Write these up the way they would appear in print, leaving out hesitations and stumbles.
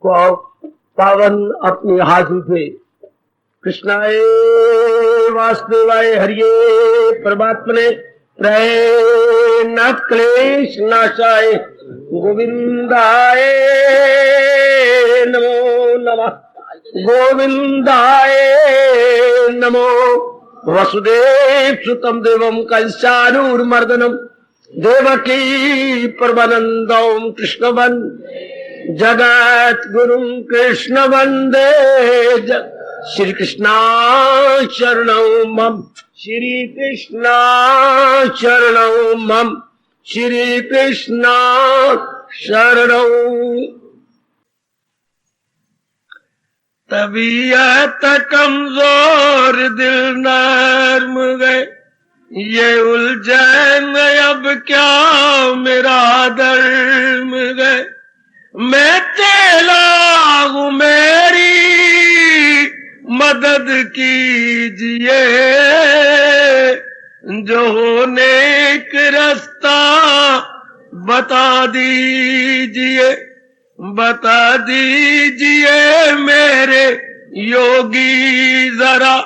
को पावन अपने हाथों से कृष्णाय वासुदेवाय हरिये परमात्मने प्रय न क्लेश नाशाय गोविंदाय नमो नमः गोविंदाय नमो वसुदेव सुतम देवम कंसानूर्मर्दनम देवकी परमानंदम कृष्णवन जगत गुरु कृष्ण वंदे श्री कृष्णा शरणौ मम श्री कृष्णा शरणौ मम श्री कृष्णा शरणौ। तबीयत कमजोर दिल नर्म गए ये उलझन अब क्या मेरा धर्म गए मैं तेला हूँ मेरी मदद कीजिए जो नेक रास्ता बता दीजिए मेरे योगी जरा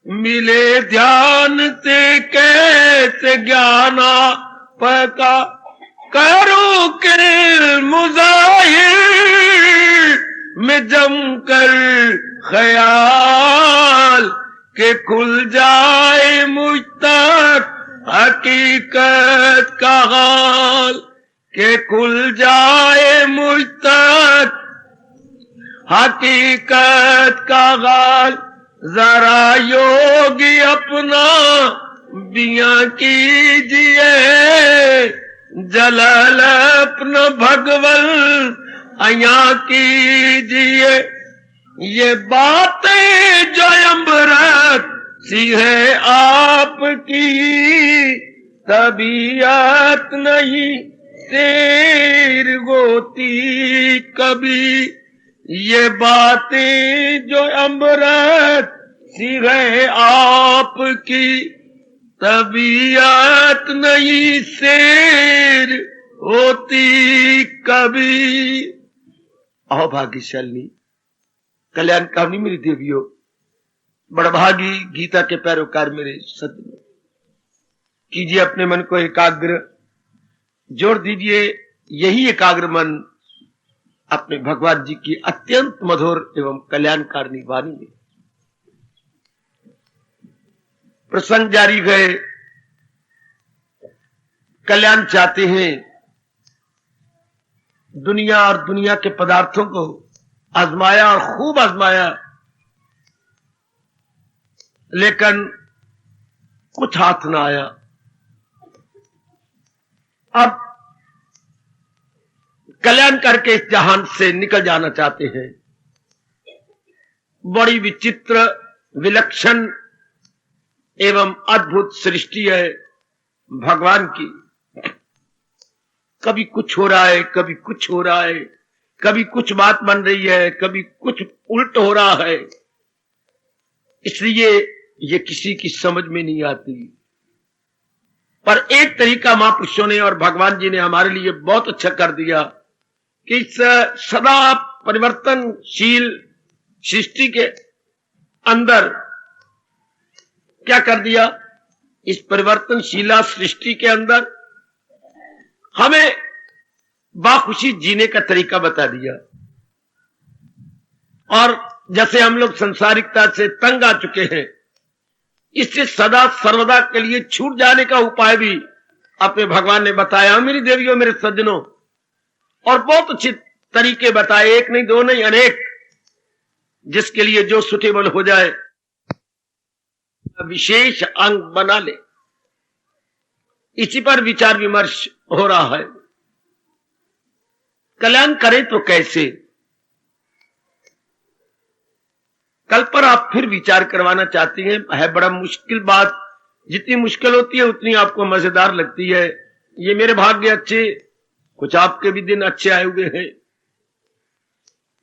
मिले ध्यान ते कैसे ज्ञाना पका करूं के मुजाहिर में जम कर ख्याल के खुल जाए मुझ तक हकीकत का हाल के खुल जाए मुझ तक हकीकत का हाल जरा योगी अपना बिया कीजिए जलाल अपना भगवन अया कीजिए ये बातें जो अमृत सी है आपकी तबीयत नहीं शेर होती कभी ये बातें जो अमृत सी है आपकी तबीयत नहीं शेर होती कभी। अहो भाग्यशाली कल्याणकारिणी मेरी देवियों बड़भागी गीता के पैरोकार मेरे सज्जनों कीजिए अपने मन को एकाग्र जोड़ दीजिए यही एकाग्र मन अपने भगवान जी की अत्यंत मधुर एवं कल्याणकारिणी वाणी में। प्रसंग जारी गए कल्याण चाहते हैं दुनिया और दुनिया के पदार्थों को आजमाया और खूब आजमाया लेकिन कुछ हाथ ना आया। अब कल्याण करके इस जहान से निकल जाना चाहते हैं। बड़ी विचित्र विलक्षण एवं अद्भुत सृष्टि है भगवान की। कभी कुछ हो रहा है कभी कुछ हो रहा है कभी कुछ बात बन रही है कभी कुछ उल्ट हो रहा है इसलिए ये किसी की समझ में नहीं आती। पर एक तरीका महापुरुषों ने और भगवान जी ने हमारे लिए बहुत अच्छा कर दिया कि इस सदा परिवर्तनशील सृष्टि के अंदर क्या कर दिया इस परिवर्तनशीला सृष्टि के अंदर हमें बाखुशी जीने का तरीका बता दिया। और जैसे हम लोग संसारिकता से तंग आ चुके हैं इससे सदा सर्वदा के लिए छूट जाने का उपाय भी अपने भगवान ने बताया मेरी देवियों मेरे सज्जनों। और बहुत अच्छे तरीके बताए एक नहीं दो नहीं अनेक जिसके लिए जो सुटेबल हो जाए विशेष अंग बना ले। इसी पर विचार विमर्श हो रहा है। कल्याण करें तो कैसे कल पर आप फिर विचार करवाना चाहती हैं। है बड़ा मुश्किल बात जितनी मुश्किल होती है उतनी आपको मजेदार लगती है। ये मेरे भाग्य अच्छे कुछ आपके भी दिन अच्छे आए हुए हैं।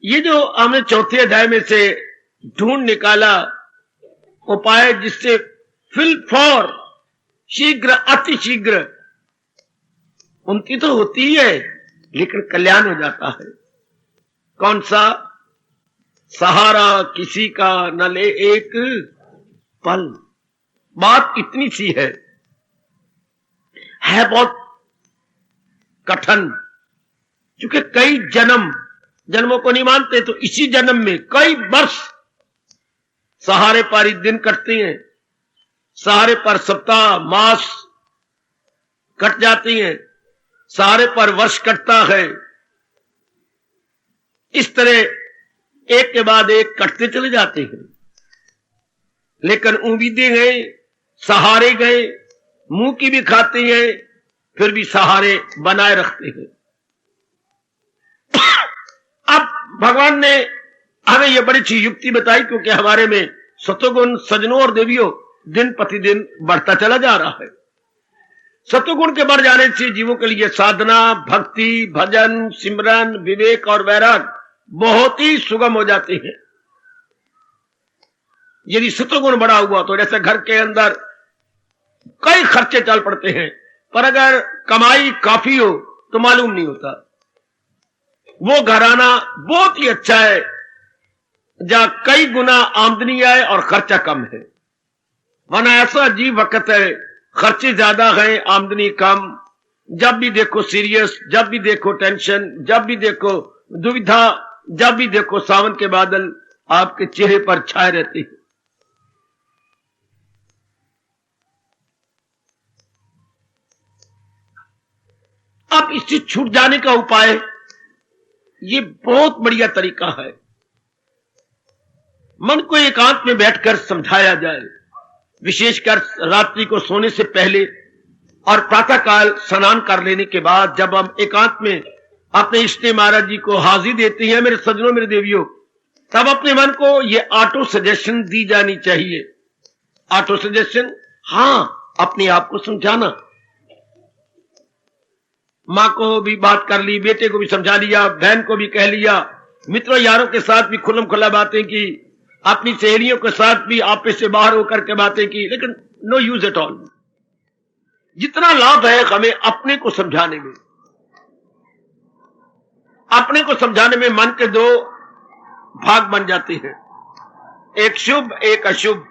ये जो हमने चौथे अध्याय में से ढूंढ निकाला उपाय जिससे फिल फॉर शीघ्र अति शीघ्र उनकी तो होती ही है लेकिन कल्याण हो जाता है। कौन सा? सहारा किसी का न ले एक पल। बात इतनी सी है बहुत कठिन, क्योंकि कई जन्मों को नहीं मानते, तो इसी जन्म में कई वर्ष सहारे पर ही दिन कटते हैं, सहारे पर सप्ताह मास कट जाती हैं, सहारे पर वर्ष कटता है। इस तरह एक के बाद एक कटते चले जाते हैं, लेकिन उम्मीदें गए, सहारे गए, मुंह की भी खाते हैं, फिर भी सहारे बनाए रखते हैं। अब भगवान ने हमें यह बड़ी अच्छी युक्ति बताई, क्योंकि हमारे में सत्वगुण सजनों और देवियों दिन प्रतिदिन बढ़ता चला जा रहा है। सत्वगुण के बढ़ जाने से जीवों के लिए साधना, भक्ति, भजन, सिमरन, विवेक और वैराग बहुत ही सुगम हो जाते हैं। यदि सत्वगुण बढ़ा हुआ तो जैसे घर के अंदर कई खर्चे चल पड़ते हैं, पर अगर कमाई काफी हो तो मालूम नहीं होता। वो घराना बहुत ही अच्छा है जहां कई गुना आमदनी आए और खर्चा कम है, वरना ऐसा अजीब वक्त है, खर्चे ज्यादा हैं, आमदनी कम। जब भी देखो सीरियस, जब भी देखो टेंशन, जब भी देखो दुविधा, जब भी देखो सावन के बादल आपके चेहरे पर छाए रहते हैं। अब इससे छूट जाने का उपाय, ये बहुत बढ़िया तरीका है। मन को एकांत में बैठकर समझाया जाए, विशेषकर रात्रि को सोने से पहले और प्रातःकाल स्नान कर लेने के बाद, जब हम एकांत में अपने इष्ट महाराज जी को हाजिर देते हैं, मेरे सज्जनों, मेरे देवियों, तब अपने मन को ये ऑटो सजेशन दी जानी चाहिए। ऑटो सजेशन, हां, अपने आप को समझाना। मां को भी बात कर ली, बेटे को भी समझा लिया, बहन को भी कह लिया, मित्रों यारों के साथ भी खुल्लम खुल्ला बातें की, अपनी सहेलियों के साथ भी आपस से बाहर होकर के बातें की, लेकिन नो यूज एट ऑल। जितना लाभ है हमें अपने को समझाने में, अपने को समझाने में मन के दो भाग बन जाते हैं, एक शुभ एक अशुभ।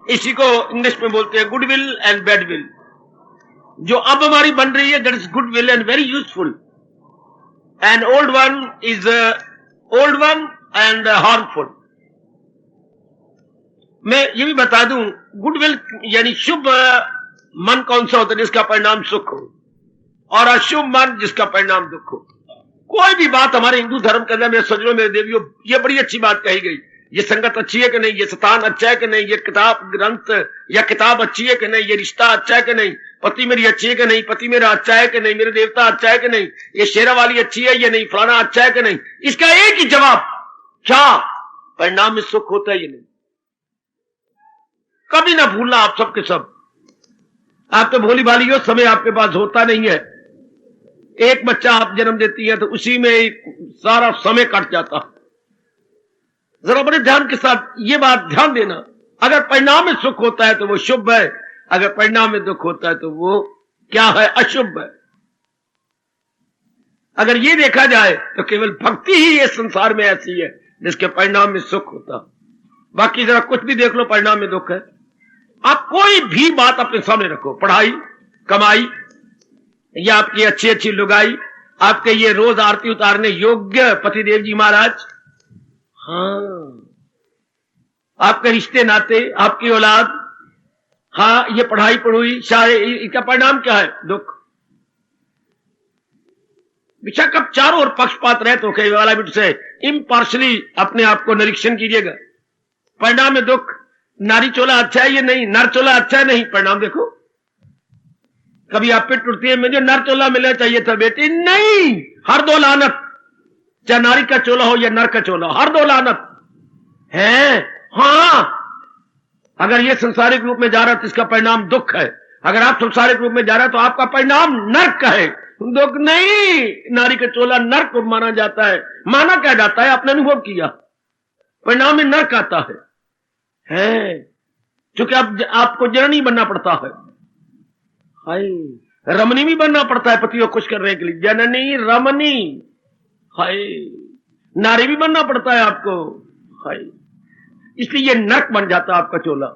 इसी को इंग्लिश में बोलते हैं good will and bad will. जो अब हमारी बन रही है, that is good will and very useful, and old one is old one and harmful. मैं ये भी बता दूं, गुडविल यानी शुभ मन कौन सा होता है? जिसका परिणाम सुख हो, और अशुभ मन जिसका परिणाम दुख हो। कोई भी बात हमारे हिंदू धर्म के अंदर, मेरे सज्जनों, मेरे देवियों, ये बड़ी अच्छी बात कही गई। ये संगत अच्छी है कि नहीं, ये स्थान अच्छा है कि नहीं, ये किताब ग्रंथ या किताब अच्छी है कि नहीं, ये रिश्ता अच्छा है कि नहीं, पति मेरी अच्छी है कि नहीं, पति मेरा अच्छा है कि नहीं, मेरे देवता अच्छा है कि नहीं, ये शेरा वाली अच्छी है या नहीं, फलाना अच्छा है कि नहीं। इसका एक ही जवाब, क्या परिणाम में सुख होता है या नहीं। कभी ना भूलना आप सबके सब। आप तो भोली भाली हो, समय आपके पास होता नहीं है। एक बच्चा आप जन्म देती है तो उसी में सारा समय कट जाता। जरा बड़े ध्यान के साथ ये बात ध्यान देना, अगर परिणाम में सुख होता है तो वो शुभ है, अगर परिणाम में दुख होता है तो वो क्या है? अशुभ है। अगर ये देखा जाए तो केवल भक्ति ही इस संसार में ऐसी है जिसके परिणाम में सुख होता, बाकी जरा कुछ भी देख लो परिणाम में दुख है। आप कोई भी बात अपने सामने रखो, पढ़ाई, कमाई, या आपकी अच्छी अच्छी लुगाई, आपके ये रोज आरती उतारने योग्य पतिदेव जी महाराज, हाँ, आपके रिश्ते नाते, आपकी औलाद, हाँ, ये पढ़ाई पढ़ुई, शायद इसका परिणाम क्या है? दुख। बेशक अब चारों ओर पक्षपात रहे तो कई वाला बिट से इम्पार्शली अपने आप को निरीक्षण कीजिएगा। परिणाम में दुख, नारी चोला अच्छा है या नहीं, नर चोला अच्छा है नहीं, परिणाम देखो। कभी आप पे टूटती है, मुझे नर चोला मिलना चाहिए था बेटी, नहीं, हर दो लानत, चाहे नारी का चोला हो या नर का चोला, हर दो लानत है। हाँ, अगर ये संसारिक रूप में जा रहा है तो इसका परिणाम दुख है। अगर आप संसारिक रूप में जा रहे हैं तो आपका परिणाम नर्क का है, दुख नहीं। नारी का चोला नर्क को माना जाता है, माना क्या जाता है? आपने अनुभव किया, परिणाम में नर्क आता है, क्योंकि अब आपको जननी बनना पड़ता है, हाय, रमनी भी बनना पड़ता है पति को खुश करने के लिए, जननी रमनी, हाय। नारी भी बनना पड़ता है आपको। हाय, इसलिए ये नर्क बन जाता है आपका चोला।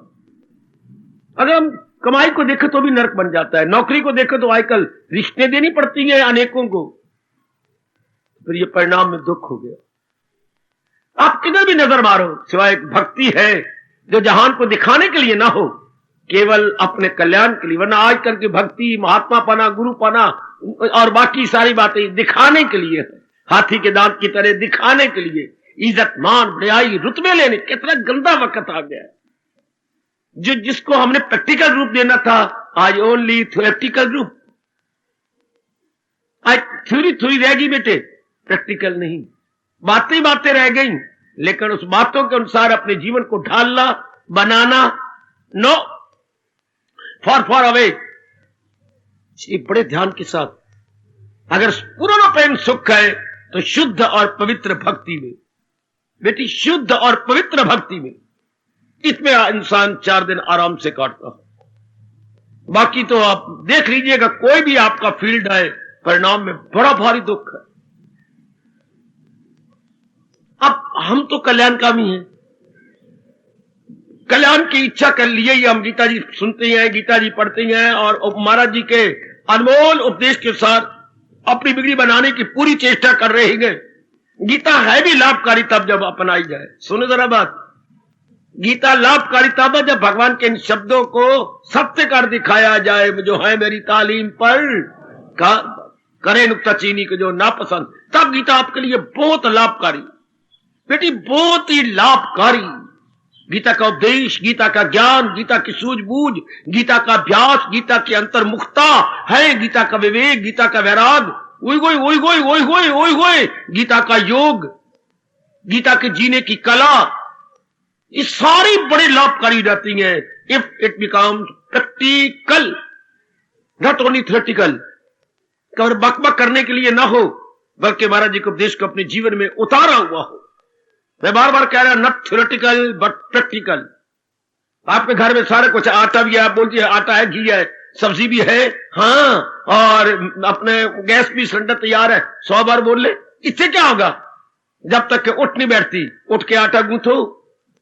अगर हम कमाई को देखें तो भी नर्क बन जाता है, नौकरी को देखें तो आजकल रिश्ते देनी पड़ती है अनेकों को, फिर ये परिणाम में दुख हो गया। आप किधर भी नजर मारो, सिवाय एक भक्ति है जो जहान को दिखाने के लिए ना हो, केवल अपने कल्याण के लिए। वरना आजकल की भक्ति, महात्मा पना, गुरु पना और बाकी सारी बातें दिखाने के लिए है, हाथी के दांत की तरह दिखाने के लिए, इज्जत मान बड़ाई रुतबे लेने। कितना गंदा वक्त आ गया है। जो जिसको हमने प्रैक्टिकल रूप देना था, आज ओनली थ्योरेटिकल रूप। आज थ्योरी रह गई बेटे, प्रैक्टिकल नहीं। बातें बातें रह गई, लेकिन उस बातों के अनुसार अपने जीवन को ढालना, बनाना, नो, फॉर अवे। बड़े ध्यान के साथ, अगर पूर्ण प्रेम सुख है तो शुद्ध और पवित्र भक्ति में बेटी, शुद्ध और पवित्र भक्ति में, इसमें इंसान 4 दिन आराम से काटता है। बाकी तो आप देख लीजिएगा, कोई भी आपका फील्ड है, परिणाम में बड़ा भारी दुख है। अब हम तो कल्याणकामी हैं, कल्याण की इच्छा कर लिए ही हम गीता जी सुनते हैं, गीता जी पढ़ते हैं और महाराज जी के अनमोल उपदेश के साथ अपनी बिगड़ी बनाने की पूरी चेष्टा कर रहे हैं। गीता है भी लाभकारी तब जब अपनाई जाए। सुनो जरा बात, गीता लाभकारी तब जब भगवान के इन शब्दों को सत्य कर दिखाया जाए, जो है मेरी तालीम पर करे नुक्ताचीनी को जो नापसंद, तब गीता आपके लिए बहुत लाभकारी बेटी, बहुत ही लाभकारी। गीता का उपदेश, गीता का ज्ञान, गीता की सूझबूझ, गीता का अभ्यास, गीता की अंतर्मुखता है, गीता का विवेक, गीता का वैराग, गीता का योग, गीता के जीने की कला, ये सारी बड़ी लाभकारी रहती हैं if it becomes practical, not only theoretical. केवल बकबक करने के लिए ना हो, बल्कि महाराज जी के उपदेश को अपने जीवन में उतारा हुआ हो। मैं बार बार कह रहा हूं, नॉट थ्योरेटिकल बट प्रैक्टिकल। आपके घर में सारा कुछ, आटा भी है, आप बोलती है आटा है, घी है, सब्जी भी है, हाँ, और अपने गैस भी सिलेंडर तैयार है। 100 बार बोल ले, इससे क्या होगा? जब तक के उठ नहीं बैठती, उठ के आटा गूंथो,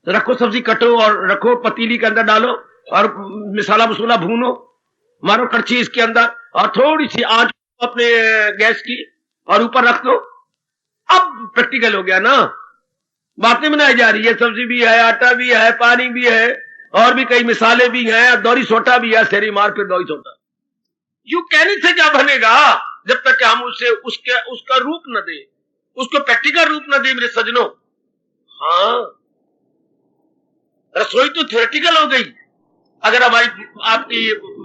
रखो, सब्जी कटो और रखो, पतीली के अंदर डालो और मसाला मसूला भूनो, मारो कड़छी इसके अंदर और थोड़ी सी आंच अपने गैस की और ऊपर रख दो। अब प्रैक्टिकल हो गया ना, बातें बनाई जा रही है, सब्जी भी है, आटा भी है, पानी भी है और भी कई मिसाले भी हैं, दौरी सोटा भी है, सेरी मार फिर दौरी सोटा। यू कहने से क्या बनेगा जब तक कि हम उसे उसका रूप न दे, उसको प्रैक्टिकल रूप न दे मेरे सजनों। हाँ, रसोई तो थियोरेटिकल हो गई अगर हमारी आपकी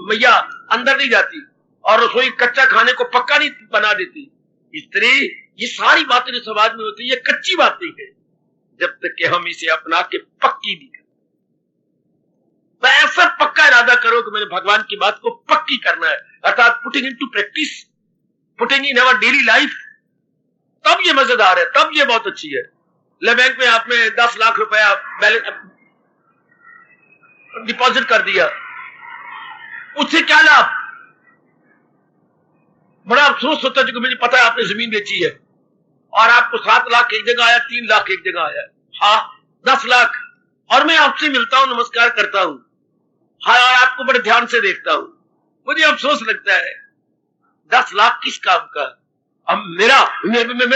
मैया अंदर नहीं जाती और रसोई कच्चा खाने को पक्का नहीं बना देती। स्त्री, ये सारी बातें जो समाज में होती है, ये कच्ची बातें हैं जब तक कि हम इसे अपना के पक्की नहीं करते। मैं ऐसा पक्का इरादा करो कि मैंने भगवान की बात को पक्की करना है, अर्थात putting into practice, putting in our daily life, तब ये मजेदार है, तब ये बहुत अच्छी है। ले बैंक में आपने 10 लाख रुपया डिपॉजिट कर दिया, उससे क्या लाभ? बड़ा अफसोस होता है क्योंकि मुझे पता है आपने जमीन बेची है और आपको 7 लाख एक जगह आया, 3 लाख एक जगह आया, हाँ 10 लाख, और मैं आपसे मिलता हूं, नमस्कार करता हूं, हाँ, और आपको बड़े ध्यान से देखता हूं, मुझे अफसोस लगता है 10 लाख किस काम का? अब मेरे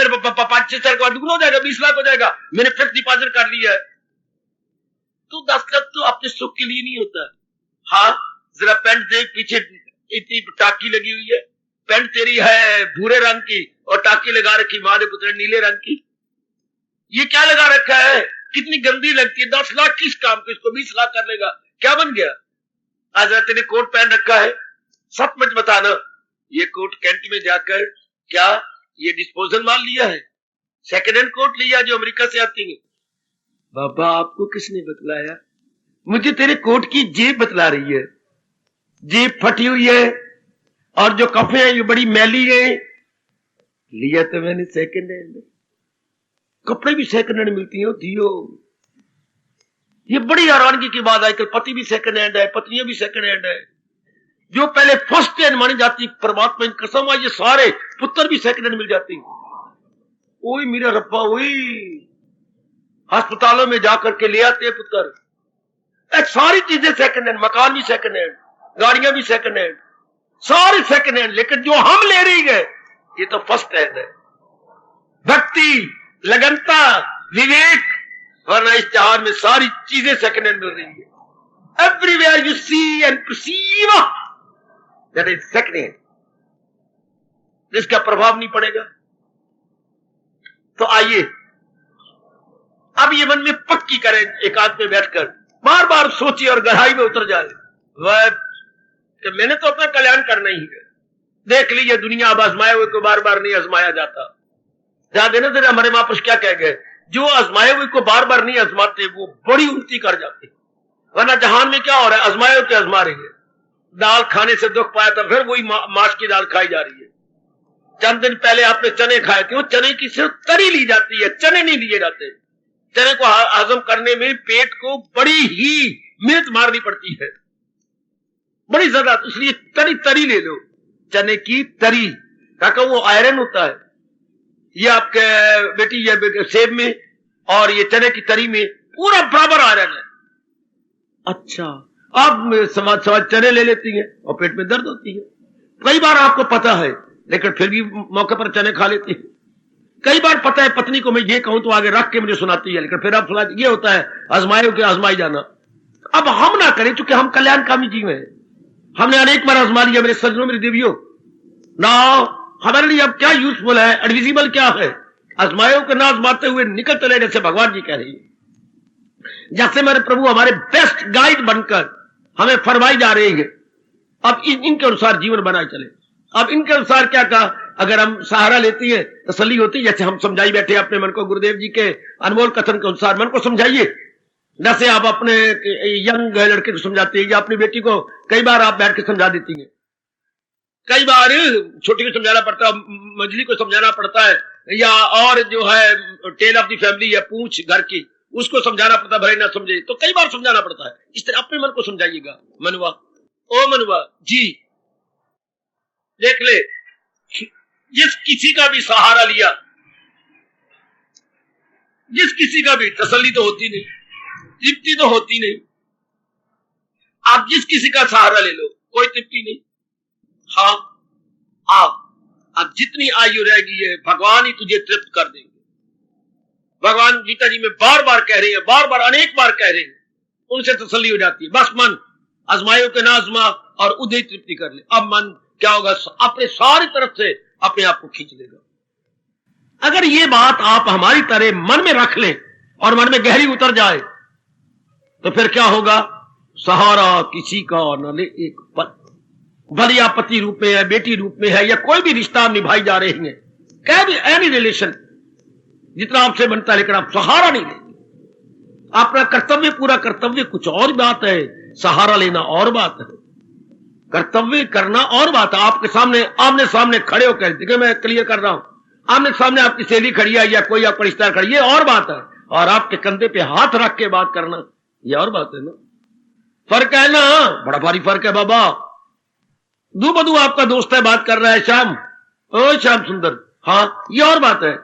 5-6 साल के बाद दुगना हो जाएगा, 20 लाख हो जाएगा, मैंने फिक्स डिपॉजिट कर लिया है। तो 10 लाख तो अपने सुख के लिए नहीं होता। हाँ, जरा पैंट देख, पीछे इतनी टाकी लगी हुई है, पैंट तेरी है भूरे रंग की और टाकी लगा रखी मां ने पुत्र नीले रंग की, ये क्या लगा रखा है? कितनी गंदी लगती है। 10 लाख किस काम के? इसको 20 लाख कर लेगा, क्या बन गया? आज तेने कोट पहन रखा है, सच बताना, ये कोट कैंट में जाकर क्या ये डिस्पोजल माल लिया है? सेकेंड हैंड कोट लिया जो अमेरिका से आती है? बाबा आपको किसने बतलाया? मुझे तेरे कोट की जेब बतला रही है, जेब फटी हुई है और जो कफे हैं ये बड़ी मैली है। लिया तो मैंने सेकेंड हैंड, कपड़े भी सेकेंड हैंड मिलती हैं दियो। ये बड़ी हैरानगी की बात है, पति भी सेकेंड हैंड है, पत्नियां भी सेकेंड हैंड है। जो पहले फर्स्ट हैंड मानी जाती परमात्मा की कसम है, ये सारे पुत्र भी सेकेंड हैंड मिल जाती। वही मेरा रब्बा, वही अस्पतालों में जाकर के ले आते हैं पुत्र। सारी चीजें सेकंड हैंड, मकान भी सेकंड हैंड, गाड़ियां भी सेकंड हैंड, सारे सेकंड हैंड, लेकिन जो हम ले रही है ये तो फर्स्ट हैंड है। भक्ति, लगनता, विवेक, वरना इस जहान में सारी चीजें सेकंड हैंड मिल रही है। Everywhere you see and perceive that is second hand, इसका प्रभाव नहीं पड़ेगा। तो आइए अब ये मन में पक्की करें, एकांत में बैठकर बार बार सोचिए और गहराई में उतर जाए वह कि मैंने तो अपना कल्याण करना ही है। देख लीजिए दुनिया अब आजमाए हुए को बार बार नहीं आजमाया जाता। ध्यान देना जरा, हमारे महापुरुष क्या कह गए, जो आजमाए हुए को बार बार नहीं आजमाते वो बड़ी उन्नति कर जाते। वरना जहान में क्या हो रहा है, आजमाए हुए आजमा रही है। दाल खाने से दुख पाया था, फिर वही मांस की दाल खाई जा रही है। चंद दिन पहले आपने चने खाए थे, वो चने की सिर्फ तरी ली जाती है, चने नहीं लिए जाते। चने को हजम करने में पेट को बड़ी ही मेहनत मारनी पड़ती है, बड़ी ज्यादा। इसलिए तरी तरी ले लो, चने की तरी, ताकि वो आयरन होता है। ये आपके बेटी ये सेब में और ये चने की तरी में पूरा बराबर आयरन है। अच्छा, आप समाज चने ले लेती हैं और पेट में दर्द होती है। कई बार आपको पता है लेकिन फिर भी मौके पर चने खा लेती है। कई बार पता है पत्नी को मैं ये कहूं तो आगे रख के मुझे सुनाती है, लेकिन फिर आप सुना, ये होता है आजमाए के आजमाई जाना। अब हम ना करें, चूंकि हम कल्याणकामी जीव हैं। हमने अनेक बार आजमा लिया मेरे सज्जनों, मेरे देवियों ना। हमारे लिए अब क्या यूजफुल है, एडविजिबल क्या है, आजमाए के ना आजमाते हुए निकल चले, जैसे भगवान जी कह रही है। जैसे मेरे प्रभु हमारे बेस्ट गाइड बनकर हमें फरमाई जा रही है। अब इनके अनुसार जीवन बनाए चले। अब इनके अनुसार क्या कहा, अगर हम सहारा लेती है तसल्ली होती है। जैसे हम समझाई बैठे अपने मन को, गुरुदेव जी के अनमोल कथन के अनुसार मन को समझाइए। जैसे आप अपने यंग लड़के को समझाते हैं या अपनी बेटी को कई बार आप बैठ के समझा देती हैं। कई बार छोटी को समझाना पड़ता है, मंजली को समझाना पड़ता है, या और जो है टेल ऑफ द फैमिली है, पूंछ घर की, उसको समझाना पड़ता है, भले ना समझे तो कई बार समझाना पड़ता है। इस तरह अपने मन को समझाइएगा। मनुआ, ओ मनुआ जी, देख ले, जिस किसी का भी सहारा लिया, जिस किसी का भी तसल्ली तो होती नहीं, तृप्ति तो होती नहीं। आप जिस किसी का सहारा ले लो, कोई तृप्ति नहीं। हाँ, अब जितनी आयु रहेगी है भगवान ही तुझे तृप्त कर देंगे। भगवान गीता जी में बार बार कह रहे हैं, बार बार अनेक बार कह रहे हैं, उनसे तसल्ली हो जाती है। बस मन आजमाइयों के ना आजमा और उदय तृप्ति कर ले। अब मन क्या होगा, अपने सारी तरफ से अपने आप को खींच लेगा। अगर ये बात आप हमारी तरह मन में रख लें और मन में गहरी उतर जाए तो फिर क्या होगा, सहारा किसी का न ले एक पल। भले आप पति रूप में है, बेटी रूप में है, या कोई भी रिश्ता निभाई जा रहे हैं, क्या भी एनी रिलेशन जितना आपसे बनता है, लेकिन आप सहारा नहीं लेंगे। अपना कर्तव्य पूरा कर्तव्य कुछ और बात है, सहारा लेना और बात है। कर्तव्य करना और बात है। आपके सामने आमने सामने खड़े होकर, देखिए मैं क्लियर कर रहा हूं, आमने सामने आपकी सहेली खड़ी है या कोई आपका रिश्तेदार खड़ी है, और बात है। और आपके कंधे पे हाथ रख के बात करना, ये और बात है ना। फर्क है ना, बड़ा भारी फर्क है बाबा। दू बदू आपका दोस्त है, बात कर रहा है, श्याम, ओ श्याम सुंदर, हाँ ये और बात है।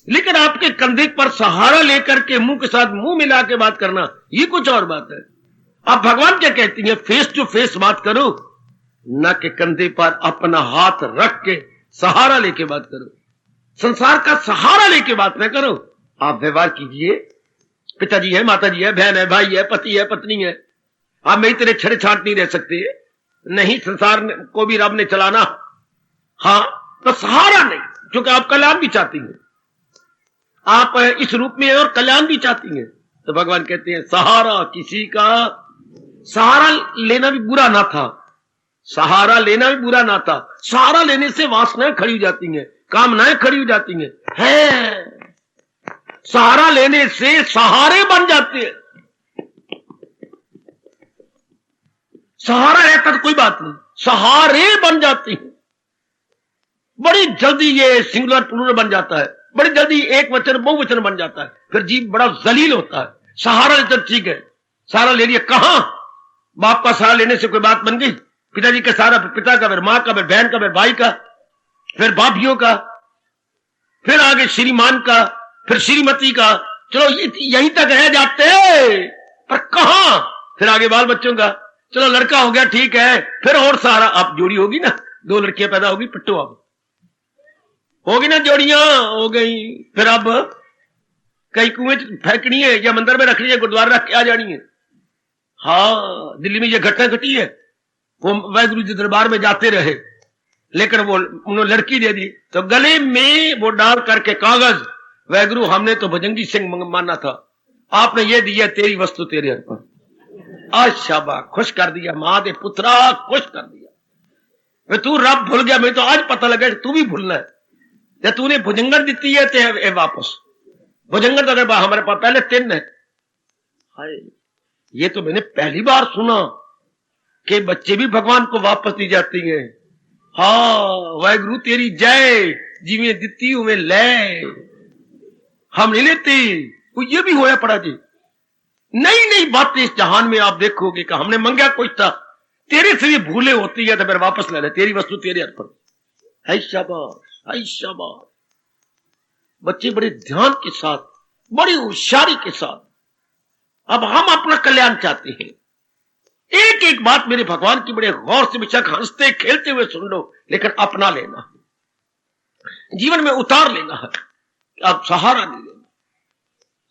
लेकिन आपके कंधे पर सहारा लेकर के मुंह के साथ मुंह मिला के बात करना, ये कुछ और बात है। आप भगवान क्या कहती हैं, फेस टू फेस बात करो, न कि कंधे पर अपना हाथ रख के सहारा लेके बात करो। संसार का सहारा लेके बात न करो। आप व्यवहार कीजिए, पिताजी है, माताजी है, बहन है, भाई है, पति है, पत्नी है। आप मेरी तरह छड़े छाट नहीं रह सकते। नहीं, संसार को भी रब ने चलाना। हाँ, तो सहारा नहीं, क्योंकि आप कल्याण भी चाहती हैं, आप इस रूप में और कल्याण भी चाहती हैं। तो भगवान कहते हैं सहारा किसी का, सहारा लेना भी बुरा ना था, सहारा लेना भी बुरा ना था। सहारा लेने से वासनाएं खड़ी हो जाती हैं, कामनाएं खड़ी हो जाती हैं। सहारा लेने से सहारे बन जाते हैं। सहारा रहता तो कोई बात नहीं, सहारे बन जाती हैं। बड़ी जल्दी ये सिंगुलर प्लूरल बन जाता है, बड़ी जल्दी एक वचन बहुवचन बन जाता है, फिर जीव बड़ा जलील होता है। सहारा लेते ठीक है, सहारा ले लिया, कहां बाप का सहारा लेने से कोई बात बन गई, पिताजी का सहारा, पिता का, फिर मां का, फिर बहन का, फिर भाई का, फिर भाभियों का, फिर आगे श्रीमान का, फिर श्रीमती का, चलो यहीं तक रह जाते हैं, पर कहां फिर आगे बाल बच्चों का, चलो लड़का हो गया ठीक है, फिर और सारा आप जोड़ी होगी ना, 2 लड़कियां पैदा होगी, पिट्टू अब होगी ना, जोड़ियां हो गई, फिर अब कई कुएं फेंकनी है या मंदिर में रखनी है, गुरुद्वारा रख के आ जानी है। हाँ, दिल्ली में ये घटना घटी है, वो वाहिगुरु जी दरबार में जाते रहे, लेकिन वो उन्होंने लड़की दे दी, तो गले में वो डाल करके कागज, वाहिगुरु हमने तो भुजंगी सिंह माना था, आपने ये दिया, तेरी वस्तु तेरे अर्पण। शाबा, खुश कर दिया, महादेव पुत्रा खुश कर दिया। तू रब भूल गया, मैं तो आज पता लगा तू भी भूलना है, या तूने भुजंगन दी है ते वापस, भुजंगन तो अगर हमारे पास पहले 3 है। हाय, ये तो मैंने पहली बार सुना कि बच्चे भी भगवान को वापस दी जाती हैं। हाँ, वाहिगुरु तेरी जय, जिमें दिती हुए ले, हम नहीं लेते, ये भी होया पड़ा जी। नई नई बातें इस जहान में आप देखोगे कि हमने मंगा कुछ था, तेरे से भी भूले होती है तो फिर वापस ले ले, तेरी वस्तु तेरे अर्पण। है शाबाश, है शाबाश। बच्चे बड़े ध्यान के साथ, बड़ी होशियारी के साथ अब हम अपना कल्याण चाहते हैं। एक एक बात मेरे भगवान की बड़े गौर से बेशक हंसते खेलते हुए सुन लो, लेकिन अपना लेना, जीवन में उतार लेना है। अब सहारा नहीं लेना,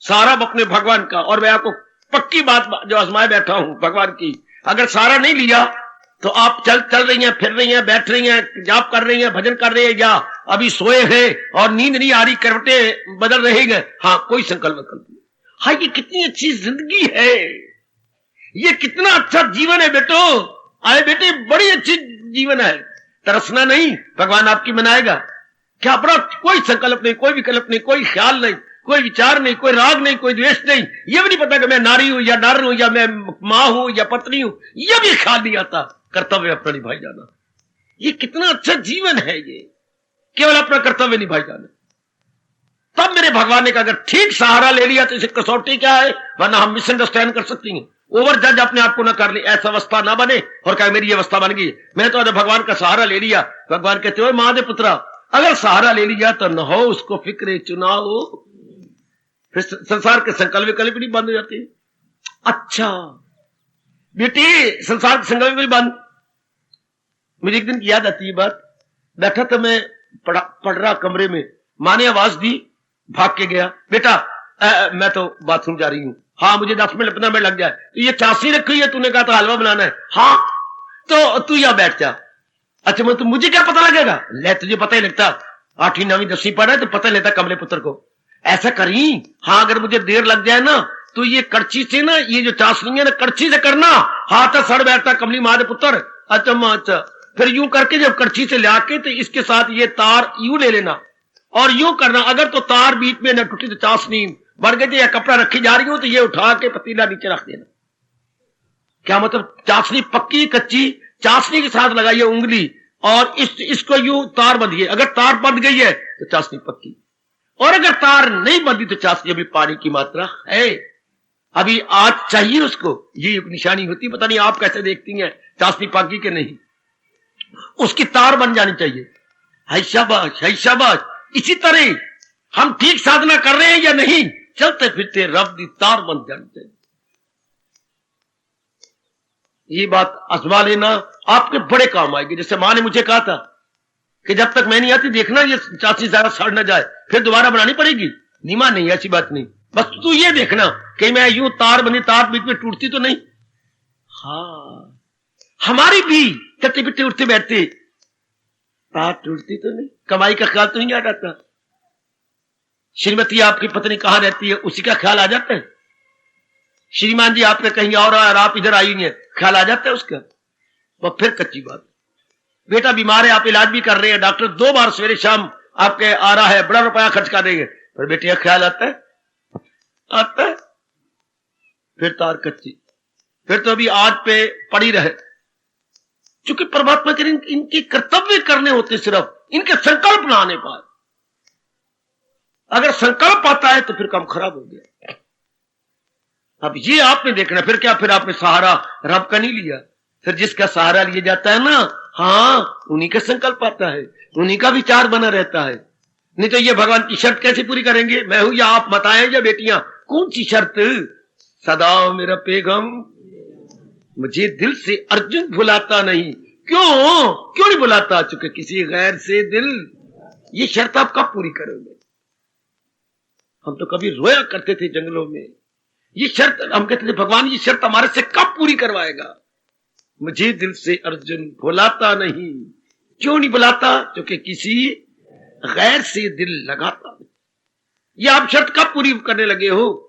सहारा अपने भगवान का। और मैं आपको पक्की बात जो आजमाए बैठा हूं भगवान की, अगर सहारा नहीं लिया तो आप चल रही हैं, फिर रही हैं, बैठ रही हैं, जाप कर रही हैं, भजन कर रही हैं, या अभी सोए हैं और नींद नहीं आ रही, करवटें बदल रही हैं, हाँ कोई संकल्प विकल्प नहीं। हाँ, ये कितनी अच्छी जिंदगी है, ये कितना अच्छा जीवन है बेटो, आए बेटे बड़ी अच्छी जीवन है। तरसना नहीं, भगवान आपकी मनाएगा। क्या अपना कोई संकल्प नहीं, कोई विकल्प नहीं, कोई ख्याल नहीं, कोई विचार नहीं, कोई राग नहीं, कोई द्वेष नहीं, ये भी नहीं पता कि मैं नारी हूं या नर हूं या मैं मां हूं या पत्नी हूं, यह भी ख्याल नहीं आता। कर्तव्य अपना निभाई जाना, ये कितना अच्छा जीवन है, ये केवल अपना कर्तव्य निभाई जाना। तब मेरे भगवान ने कहा अगर ठीक सहारा ले लिया तो इसे कसौटी क्या है, वरना हम मिसअंडरस्टैंड कर सकती हैं, ओवर जज अपने आप को ना कर ली, ऐसा अवस्था ना बने और कहा मेरी अवस्था बन गई, मैं तो आज भगवान का सहारा ले लिया। भगवान कहते हो महादेव पुत्रा, अगर सहारा ले लिया तो न हो उसको फिक्रे चुनाव, फिर संसार के संकल्प विकल्प नहीं बंद हो जाती। अच्छा बेटी, संसार के संकल्प भी बंद। मुझे एक दिन की याद आती है बात, बैठा था मैं पढ़ रहा कमरे में, माँ ने आवाज दी, भाग के गया, बेटा मैं तो बाथरूम जा रही हूँ। हाँ, मुझे 10 मिनट 15 मिनट लग जाए। तो ये चाशनी रखी है, तूने कहा था हलवा बनाना है। हाँ, तो तू यहां बैठ जा। अच्छा, मैं तो मुझे क्या पता लगेगा, ले तुझे पता ही लगता, 8वीं 9वीं 10वीं पढ़ा है तो पता लेता कमले पुत्र को। ऐसा करी, हाँ अगर मुझे देर लग जाए ना तो ये करछी से ना, ये जो चाशनी है ना, करछी से करना, हाथ सड़ बैठता कमली मारे पुत्र। अच्छा मां, अच्छा, फिर यूं करके जब करछी से लाके तो इसके साथ ये तार यूं ले लेना और यूं करना, अगर तो तार बीच में न टूटी तो चाशनी बढ़ गई, या कपड़ा रखी जा रही हो तो ये उठा के पतीला नीचे रख देना। क्या मतलब, चाशनी पक्की कच्ची, चाशनी के साथ लगाइए उंगली और इसको यूं तार बंधिए, अगर तार बंध गई है तो चाशनी पक्की, और अगर तार नहीं बंधी तो चाशनी अभी पानी की मात्रा है, अभी आज चाहिए उसको। ये एक निशानी होती है, पता नहीं आप कैसे देखती हैं चाशनी पक्की के नहीं, उसकी तार बन जानी चाहिए। है शाबाश, है शाबाश। इसी तरह हम ठीक साधना कर रहे हैं या नहीं, चलते फिरते रब दी तार बन जानी चाहिए। ये बात आजमा लेना, आपके बड़े काम आएगी। जैसे मां ने मुझे कहा था कि जब तक मैं नहीं आती देखना ये चाशनी ज्यादा सड़ ना जाए, फिर दोबारा बनानी पड़ेगी। नीमा नहीं, ऐसी बात नहीं, बस तू ये देखना कि मैं यूं तार बनी, तार बीच में टूटती तो नहीं। हाँ, हमारी भी चलते फिरते उठते बैठते तार टूटती तो नहीं, कमाई का ख्याल तो नहीं आ जाता। श्रीमती आपकी पत्नी कहां रहती है उसी का ख्याल आ जाता है। श्रीमान जी आपने कहीं और आप इधर आई हैं, ख्याल आ जाता है उसका। वो फिर कच्ची बात, बेटा बीमार है, आप इलाज भी कर रहे हैं, डॉक्टर 2 बार सवेरे शाम आपके आ रहा है, बड़ा रुपया खर्च कर देंगे, पर बेटिया ख्याल आता है, आता है। फिर तार कच्ची, फिर तो अभी आज पे पड़ी रहे, क्योंकि परमात्मा के इनके कर्तव्य करने होते, सिर्फ इनके संकल्प ना आने पाए। अगर संकल्प आता है तो फिर काम खराब हो गया। अब ये आपने देखना, फिर क्या, फिर आपने सहारा रब का नहीं लिया, फिर जिसका सहारा लिया जाता है ना, हाँ उन्हीं का संकल्प आता है, उन्हीं का विचार बना रहता है। नहीं तो ये भगवान की शर्त कैसे पूरी करेंगे? मैं हूं या आप बताएं या बेटियां, कौन सी शर्त? सदा मेरा पैगाम मुझे दिल से अर्जुन भुलाता नहीं। क्यों नहीं बुलाता? चूंकि किसी गैर से दिल। ये शर्त आप कब पूरी करोगे? हम तो कभी रोया करते थे जंगलों में। ये शर्त हम कहते थे भगवान ये शर्त हमारे से कब पूरी करवाएगा? मुझे दिल से अर्जुन बुलाता नहीं। क्यों नहीं बुलाता? क्योंकि किसी गैर से दिल लगाता नहीं। ये आप शर्त कब पूरी करने लगे हो?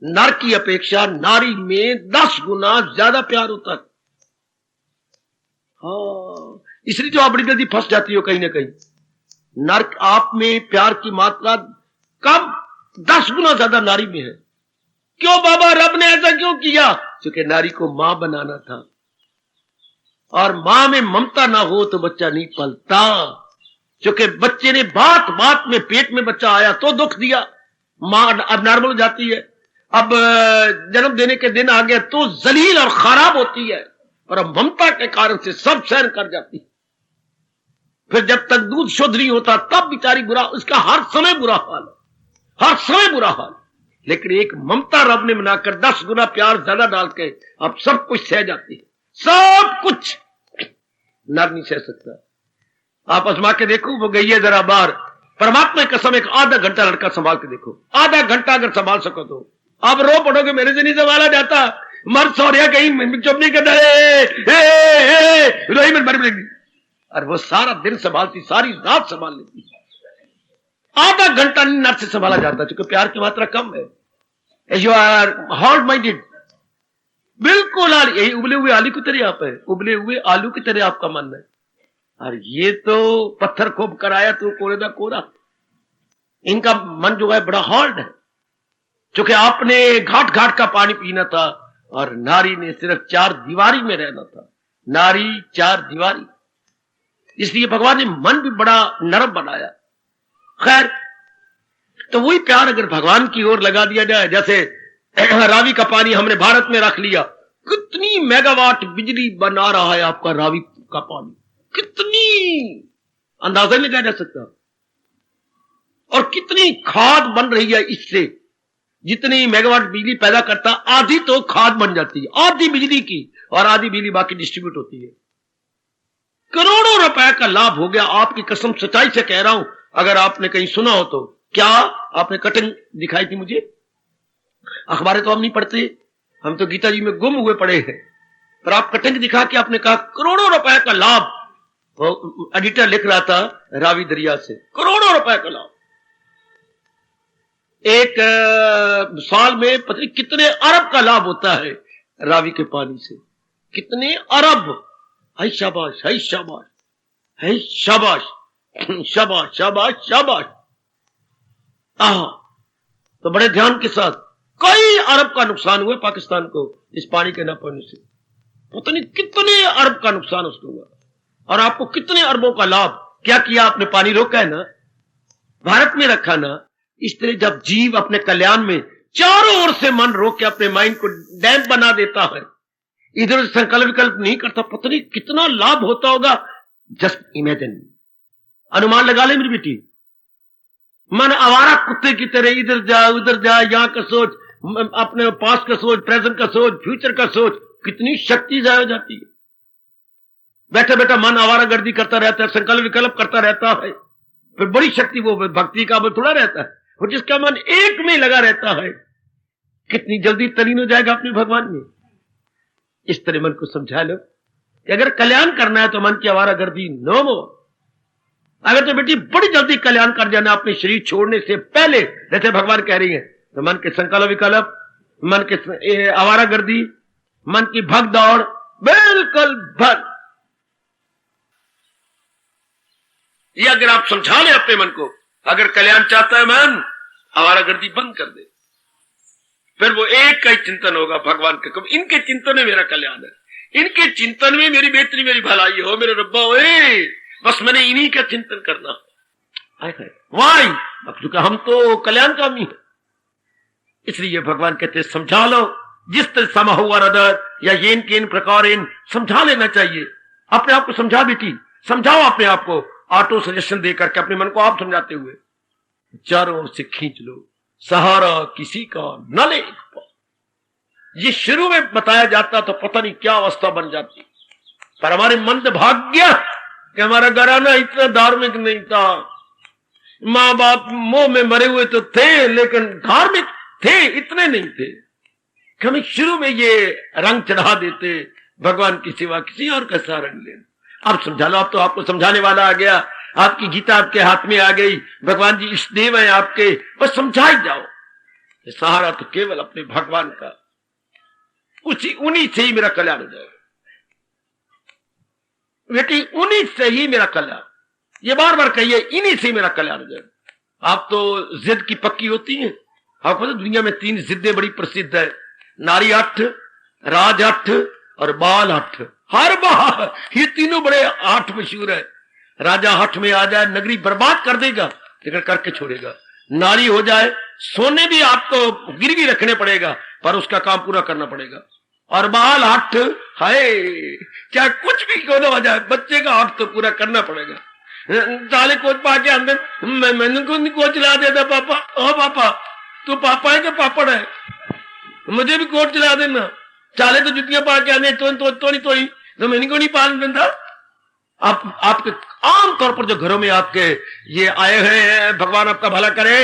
नर की अपेक्षा नारी में 10 गुना ज्यादा प्यार होता है। हाँ, इसलिए जो आप बड़ी जल्दी फंस जाती हो कहीं ना कहीं। नर आप में प्यार की मात्रा कम 10 गुना ज्यादा नारी में है। क्यों बाबा, रब ने ऐसा क्यों किया? क्योंकि नारी को मां बनाना था, और मां में ममता ना हो तो बच्चा नहीं पलता। क्योंकि बच्चे ने बात बात में पेट में बच्चा आया तो दुख दिया, मां अब नॉर्मल हो जाती है। अब जन्म देने के दिन आ गया तो जलील और खराब होती है, और अब ममता के कारण से सब सहन कर जाती है। फिर जब तक दूध शुद्ध नहीं होता तब बेचारी बुरा, उसका हर समय बुरा हाल है, हर समय बुरा हाल। लेकिन एक ममता रब ने बनाकर 10 गुना प्यार ज्यादा डाल के अब सब कुछ सह जाती है। सब कुछ नर नहीं सह सकता। आप आजमा के देखो, वो गई है जरा बाहर, परमात्मा की कसम, एक आधा घंटा लड़का संभाल के देखो, आधा घंटा अगर संभाल सको तो। आप रो पड़ोगे मेरे से नहीं संभाला जाता, मर्द सो रहा कहीं चुप नहीं करता, रोही में मर पड़ेगी। और वो सारा दिन संभालती, सारी रात संभाल लेती। आधा घंटा नहीं नर से संभाला जाता, क्योंकि प्यार की मात्रा कम है। यू आर हार्ड माइंडेड, बिल्कुल यही उबले हुए आलू की तरह आप है, उबले हुए आलू की तरह आपका मन है। और ये तो पत्थर खूब कराया तो कोरे दा कोरा। इनका मन जो है बड़ा हार्ड है, क्योंकि आपने घाट घाट का पानी पीना था और नारी ने सिर्फ 4 दीवारी में रहना था। नारी 4 दीवारी, इसलिए भगवान ने मन भी बड़ा नरम बनाया। खैर, तो वही प्यार अगर भगवान की ओर लगा दिया जाए, जैसे रावी का पानी हमने भारत में रख लिया, कितनी मेगावाट बिजली बना रहा है आपका रावी का पानी, कितनी अंदाजा नहीं लगाया जा सकता। और कितनी खाद बन रही है इससे, जितनी मेगावाट बिजली पैदा करता, आधी तो खाद बन जाती है, आधी बिजली की, और आधी बिजली बाकी डिस्ट्रीब्यूट होती है। करोड़ों रुपए का लाभ हो गया, आपकी कसम सच्चाई से कह रहा हूं। अगर आपने कहीं सुना हो तो, क्या आपने कटिंग दिखाई थी मुझे? अखबारें तो हम नहीं पढ़ते, हम तो गीता जी में गुम हुए पड़े हैं, पर आप कटिंग दिखा के आपने कहा करोड़ों रुपए का लाभ। एडिटर लिख रहा था रावी दरिया से, करोड़ों रुपए का लाभ। एक साल में पता नहीं कितने अरब का लाभ होता है रावी के पानी से, कितने अरब। है शाबाश, है शाबाश, है शाबाश, शाबाश शाबाश शाबाश। तो बड़े ध्यान के साथ कई अरब का नुकसान हुआ पाकिस्तान को इस पानी के न पड़ने से। पता नहीं कितने अरब का नुकसान उसको हुआ, और आपको कितने अरबों का लाभ। क्या किया आपने? पानी रोका है ना, भारत में रखा ना। इस तरह जब जीव अपने कल्याण में चारों ओर से मन रोक के अपने माइंड को डैम बना देता है, इधर संकल्प विकल्प नहीं करता, पता नहीं कितना लाभ होता होगा। जस्ट इमेजिन, अनुमान लगा ले मेरी बेटी। मन आवारा कुत्ते की तरह इधर जा उधर जा, यहां का सोच, अपने पास्ट का सोच, प्रेजेंट का सोच, फ्यूचर का सोच, कितनी शक्ति जाया जाती है। बैठा बैठा मन आवारा गर्दी करता रहता है, संकल्प विकल्प करता रहता है, फिर बड़ी शक्ति वो भक्ति का बल थोड़ा रहता है। और जिसका मन एक में लगा रहता है, कितनी जल्दी तलीन हो जाएगा अपने भगवान में। इस तरह मन को समझा लो कि अगर कल्याण करना है तो मन की आवारा गर्दी नो मोर। अगर तो बेटी बड़ी जल्दी कल्याण कर जाना अपने शरीर छोड़ने से पहले, जैसे भगवान कह रही है, तो मन के संकल्प विकल्प, मन के आवारा गर्दी, मन की भग दौड़ बिल्कुल भग, ये अगर आप समझा ले अपने मन को, अगर कल्याण चाहता है मन, आवारा गर्दी बंद कर दे, फिर वो एक का ही चिंतन होगा भगवान के। कब इनके चिंतन में मेरा कल्याण है, इनके चिंतन में मेरी बेहतरी, मेरी भलाई हो, मेरे रब्बा ओए, बस मैंने इन्हीं का चिंतन करना है। वाई, अब चूंकि हम तो कल्याणकामी है, इसलिए भगवान कहते हैं समझा लो, जिस तरह समा हुआ रदर या येन के इन प्रकार इन समझा लेना चाहिए। अपने आप को समझा बेटी, समझाओ अपने आप को, ऑटो सजेशन दे करके अपने मन को आप समझाते हुए चारों ओर से खींच लो, सहारा किसी का न ले। ये शुरू में बताया जाता तो पता नहीं क्या अवस्था बन जाती, पर हमारे मंद भाग्य कि हमारा घराना इतना धार्मिक नहीं था। माँ बाप मोह में मरे हुए तो थे, लेकिन धार्मिक थे इतने नहीं थे। हमें शुरू में ये रंग चढ़ा देते, भगवान की सिवा किसी और का सहारा नहीं लेना। आप समझा लो, अब तो आपको समझाने वाला आ गया, आपकी गीता आपके हाथ में आ गई, भगवान जी इष्ट देव है आपके, बस समझा ही जाओ। सहारा तो केवल अपने भगवान का, उन्हीं से ही मेरा कल्याण हो जाएगा बेटी, उन्हीं से ही मेरा कल्याण। ये बार बार कहिए, इन्हीं से मेरा कल्याण हो जाएगा। आप तो जिद की पक्की होती हैं। आपको पता दुनिया में 3 जिद्दें बड़ी प्रसिद्ध है, नारी हठ, राज हठ और बाल हठ। हर बार ये तीनों बड़े हठ मशहूर है। राजा हठ में आ जाए नगरी बर्बाद कर देगा, लेकिन करके छोड़ेगा। नारी हो जाए, सोने भी आपको गिरवी रखने पड़ेगा, पर उसका काम पूरा करना पड़ेगा। और बाल हठ, हाय क्या कुछ भी क्यों ना हो जाए, बच्चे का हठ तो पूरा करना पड़ेगा। साले कोच पा के अंदर मैंने को नहीं कोच चला देता पापा। ओ पापा, तू पापा है कि पापड़ है, मुझे भी कोच चला देना। चाले तो जुतियां पा के आने तो मैंने को नहीं पाल देता। आपके आमतौर पर जो घरों में आपके ये आए हैं, भगवान आपका भला करे,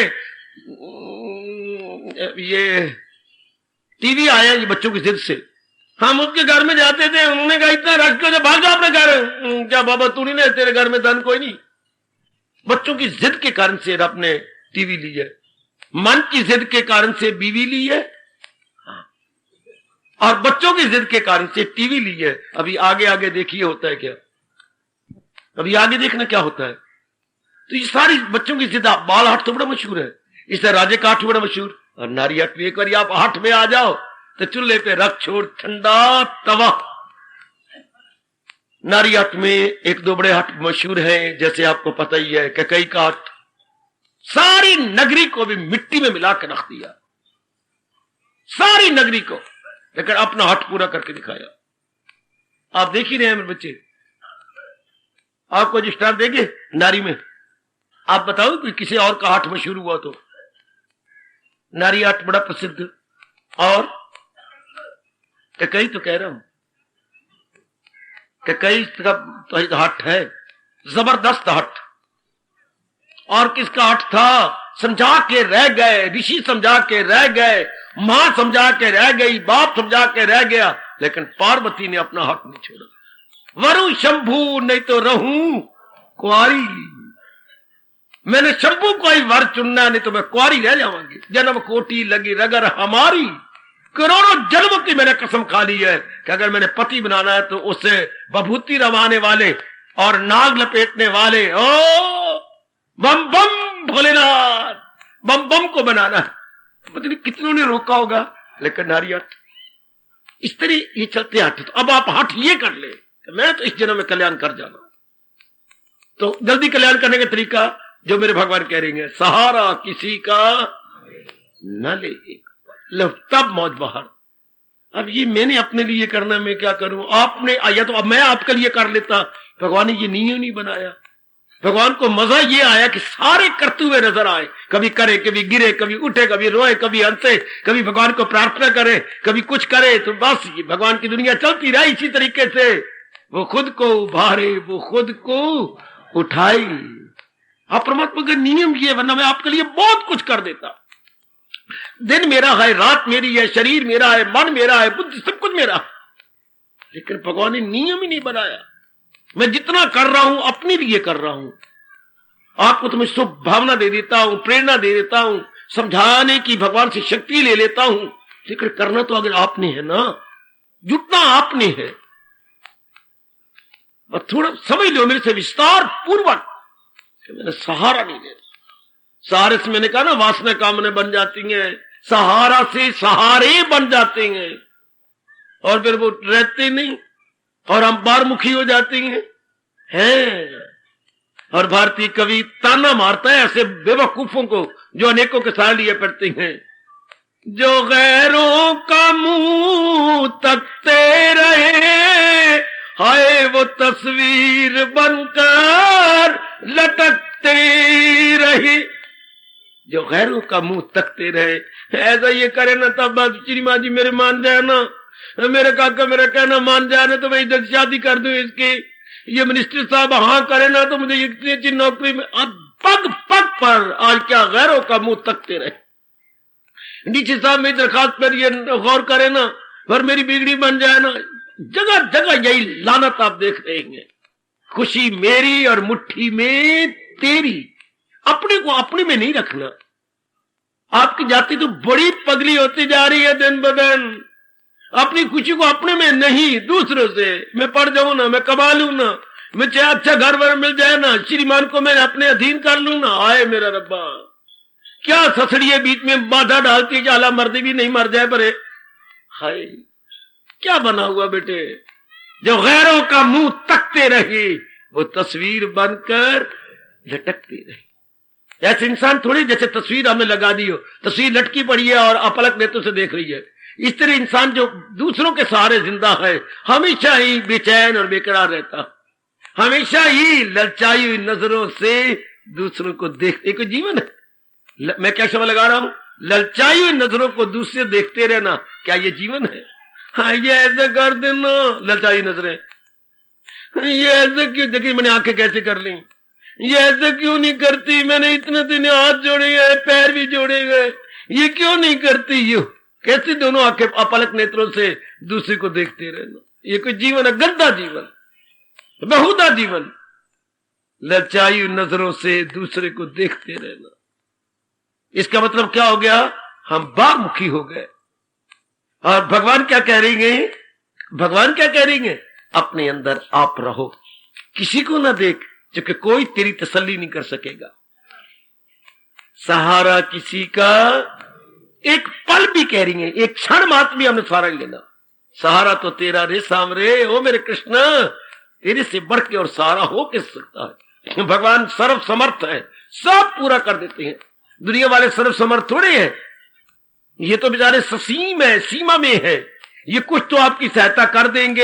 ये टीवी आया ये बच्चों की जिद से। हम उसके घर में जाते थे, उन्होंने कहा इतना रख के भाग जाओ अपने घर। क्या बाबा तू नहीं, तेरे घर में धन कोई नहीं। बच्चों की जिद के कारण से आपने टीवी ली है, मन की जिद के कारण से बीवी ली है, और बच्चों की जिद के कारण से टीवी ली है। अभी आगे आगे देखिए होता है क्या, अभी आगे देखना क्या होता है। तो ये सारी बच्चों की जिद, बाल हट तो बड़ा मशहूर है, इससे राजे का हट बड़ा मशहूर। और नारी हट, एक बार आप हट में आ जाओ तो चूल्हे पे रख छोड़ ठंडा तवा। नारी हट में 1-2 बड़े हट मशहूर हैं, जैसे आपको पता ही है कैकई का हट, सारी नगरी को भी मिट्टी में मिला के रख दिया, सारी नगरी को, लेकिन अपना हट पूरा करके दिखाया। आप देख ही रहे हैं मेरे बच्चे, आपको जो स्टार देंगे नारी में, आप बताओ कि किसी और का हट मशहूर हुआ तो। नारी हट बड़ा प्रसिद्ध। और कैकई तो कह रहा हूं, कैकई का तो हट है, जबरदस्त हट। और किसका हट था, समझा के रह गए, ऋषि समझा के रह गए, मां समझा के रह गई, बाप समझा के रह गया, लेकिन पार्वती ने अपना हट नहीं छोड़ा। वरु शंभू नहीं तो रहूं कुआरी, मैंने शंभू को ही वर चुनना, नहीं तो मैं कुआरी रह जाऊंगी। जन्म कोटि लगी रगर हमारी, करोड़ों जन्म की मैंने कसम खा ली है कि अगर मैंने पति बनाना है तो उसे बभूति रवाने वाले और नाग लपेटने वाले, ओ बम बम भोलेनाथ, बम बम को बनाना है। पता नहीं कितनों ने रोका होगा, लेकिन नारी हट इस तरह ये चलते हट। तो अब आप हट ये कर ले, मैं तो इस जन्म में कल्याण कर जाना। तो जल्दी कल्याण करने का तरीका जो मेरे भगवान कह रहे हैं, सहारा किसी का न ले, तब मौज बहार। अब ये मैंने अपने लिए करना, मैं क्या करूं, आपने आया तो अब मैं आपके लिए कर लेता। भगवान ने ये नियम नहीं बनाया। भगवान को मजा ये आया कि सारे करते हुए नजर आए, कभी करे, कभी गिरे, कभी उठे, कभी रोए, कभी हंसे, कभी भगवान को प्रार्थना करे, कभी कुछ करे। तो बस ये भगवान की दुनिया चलती रही इसी तरीके से। वो खुद को उभारे, वो खुद को उठाई। आप परमात्मा का नियम ये, वरना मैं आपके लिए बहुत कुछ कर देता। दिन मेरा है, रात मेरी है, शरीर मेरा है, मन मेरा है, बुद्धि सब कुछ मेरा, लेकिन भगवान ने नियम ही नहीं बनाया। मैं जितना कर रहा हूं अपने लिए कर रहा हूं। आपको तो मैं शुभ भावना दे देता हूं, प्रेरणा दे देता हूं, समझाने की भगवान से शक्ति ले लेता हूं, लेकिन करना तो अगर आपने है ना, जुटना आपने है। और थोड़ा समझ लो मेरे से विस्तार पूर्वक, मैंने सहारा नहीं देता। सहारे से मैंने कहा ना, वासना कामना बन जाती हैं, सहारा से सहारे बन जाते हैं, और फिर वो रहते नहीं, और हम बारमुखी हो जाती हैं। और भारतीय कवि ताना मारता है ऐसे बेवकूफों को जो अनेकों के सहारे लिए पड़ते हैं। जो गैरों का मुंह तकते रहे, हाय वो तस्वीर बनकर लटकते रहे, जो गैरों का मुंह तकते रहे। ऐसा ये करे ना तब बात श्री माँ जी मेरे मान जाए ना, मेरे काका मेरा कहना मान जाए ना तो मैं इधर शादी कर दूं इसकी, ये मिनिस्टर साहब हाँ करे ना तो मुझे इतनी अच्छी नौकरी में। अब पग पग पर आज क्या गैरों का मुंह तकते रहे। नीचे साहब मेरी दरखास्त पर ये गौर करे ना, और मेरी बिगड़ी बन जाए ना। जगह जगह यही लानत आप देख रहे हैं। खुशी मेरी और मुट्ठी में तेरी, अपने को अपने में नहीं रखना। आपकी जाति तो बड़ी पगली होती जा रही है दिन ब दिन। अपनी खुशी को अपने में नहीं, दूसरों से। मैं पढ़ जाऊं ना, मैं कमा लू ना, मैं चाहे अच्छा घर वर मिल जाए ना, श्रीमान को मैं अपने अधीन कर लू ना। आए मेरा रब्बा, क्या ससड़िए बीच में बाधा डालती है कि आला मर्दी भी नहीं मर जाए परे। हाय क्या बना हुआ बेटे, जो गैरों का मुंह तकते रहे वो तस्वीर बनकर लटकती रही। ऐसे इंसान थोड़ी जैसे तस्वीर हमें लगा दी हो, तस्वीर लटकी पड़ी है और अपलक नेत्रों से देख रही है। इस तरह इंसान जो दूसरों के सहारे जिंदा है हमेशा ही बेचैन और बेकरार रहता, हमेशा ही ललचाई हुई नजरों से दूसरों को देखते। कोई जीवन है? मैं क्या शब्द लगा रहा हूं, ललचाई हुई नजरों को दूसरे देखते रहना, क्या ये जीवन है? हाँ ये ऐसा कर देना, ललचाई नजरें, ये ऐसा क्यों, देखिए मैंने आंखें कैसे कर ली, ये ऐसा क्यों नहीं करती, मैंने इतने दिन हाथ जोड़े गए पैर भी जोड़े गए, ये क्यों नहीं करती। यू कैसे दोनों आंखें अपलक नेत्रों से दूसरे को देखते रहना, ये कोई जीवन है? गंदा जीवन, बहुधा जीवन, ललचाई नजरों से दूसरे को देखते रहना। इसका मतलब क्या हो गया, हम बामुखी हो गए। और भगवान क्या कह रही है, भगवान क्या कह रही है, अपने अंदर आप रहो, किसी को ना देख, क्योंकि कोई तेरी तसल्ली नहीं कर सकेगा। सहारा किसी का एक पल भी कह रही है, एक क्षण मात्र भी हमने सहारा नहीं लेना। सहारा तो तेरा रे सामरे, ओ मेरे कृष्ण, तेरे से बढ़ के और सहारा हो किस सकता है। भगवान सर्व समर्थ है, सब पूरा कर देते हैं। दुनिया वाले सर्व समर्थ थोड़े हैं, ये तो बेचारे ससीम है, सीमा में है। ये कुछ तो आपकी सहायता कर देंगे,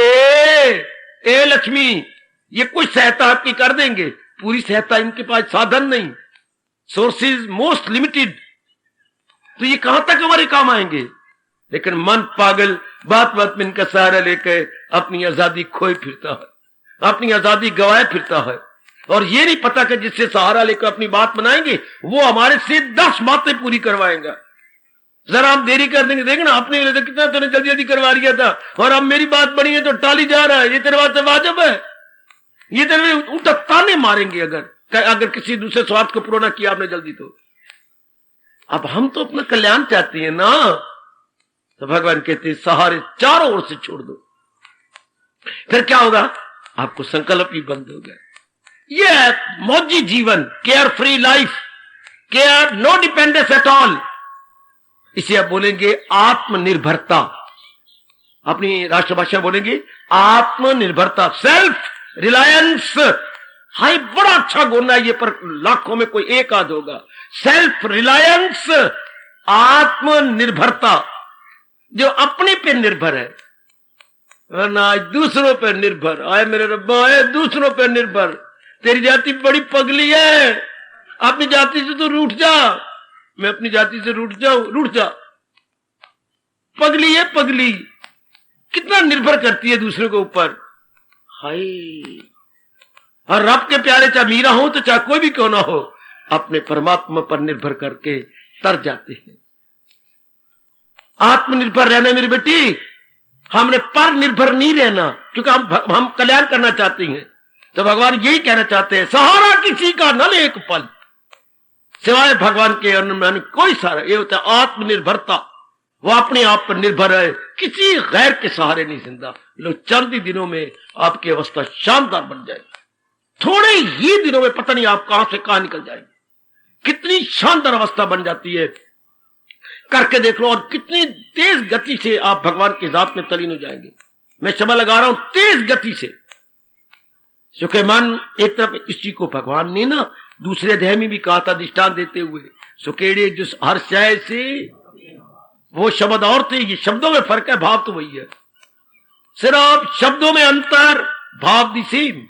ए लक्ष्मी, ये कुछ सहायता आपकी कर देंगे, पूरी सहायता इनके पास साधन नहीं, सोर्सेज मोस्ट लिमिटेड, तो ये कहां तक हमारे काम आएंगे। लेकिन मन पागल बात बात में इनका सहारा लेकर अपनी आजादी खोए फिरता है, अपनी आजादी गवाए फिरता है, और ये नहीं पता कि जिससे सहारा लेकर अपनी बात बनाएंगे वो हमारे से 10 बातें पूरी करवाएंगा। जरा हम देरी कर देंगे, देखना अपने लिए तो कितना तूने जल्दी जल्दी करवा लिया था, और अब मेरी बात बनी है तो टाली जा रहा है, ये तेरे बात से वाजिब है, ये तेरे उल्टा ताने मारेंगे अगर किसी दूसरे स्वार्थ को पूरा किया आपने जल्दी तो। अब हम तो अपना कल्याण चाहते हैं ना, तो भगवान कहते हैं सहारे चारों ओर से छोड़ दो, फिर क्या होगा, आपको संकल्प ही बंद हो गया। ये मौजी जीवन, care free life, care no dependence at all, इसे आप बोलेंगे आत्मनिर्भरता। अपनी राष्ट्रभाषा बोलेंगे आत्मनिर्भरता, सेल्फ रिलायंस। हाय बड़ा अच्छा गुण है ये, पर लाखों में कोई एक आध होगा। सेल्फ रिलायंस, आत्मनिर्भरता, जो अपने पे निर्भर है, वरना दूसरों पर निर्भर। आए मेरे रब्बा, आए दूसरों पर निर्भर। तेरी जाति बड़ी पगली है, अपनी जाति से तो रूठ जा। मैं अपनी जाति से रूठ जाऊं, रूठ जा। पगली है पगली, कितना निर्भर करती है दूसरे के ऊपर। हाय, और रब के प्यारे चाहे मीरा हो तो चाहे कोई भी क्यों ना हो, अपने परमात्मा पर निर्भर करके तर जाते हैं। आत्मनिर्भर रहना मेरी बेटी, हमने पर निर्भर नहीं रहना, क्योंकि हम कल्याण करना चाहते हैं। तो भगवान यही कहना चाहते हैं, सहारा किसी का न ले एक पल, सिवाय भगवान के अन्य कोई सहारा। ये होता है आत्मनिर्भरता, वो अपने आप पर निर्भर है, किसी गैर के सहारे नहीं जिंदा। लो चंद ही दिनों में आपकी अवस्था शानदार बन जाएगी, थोड़े ही दिनों में पता नहीं आप कहां से कहां निकल जाएंगे। कितनी शानदार अवस्था बन जाती है, करके देख लो, और कितनी तेज गति से आप भगवान की जात में तलीन हो जाएंगे। मैं शब्द लगा रहा हूं तेज गति से, क्योंकि मन एक तरफ, इसी को भगवान ने ना दूसरे अध्याय में भी कहा था दृष्टांत देते हुए, सुकेड़े जिस हर शय से, वो शब्द और थे, ये शब्दों में फर्क है, भाव तो वही है, सिर्फ शब्दों में अंतर, भाव दी सेम।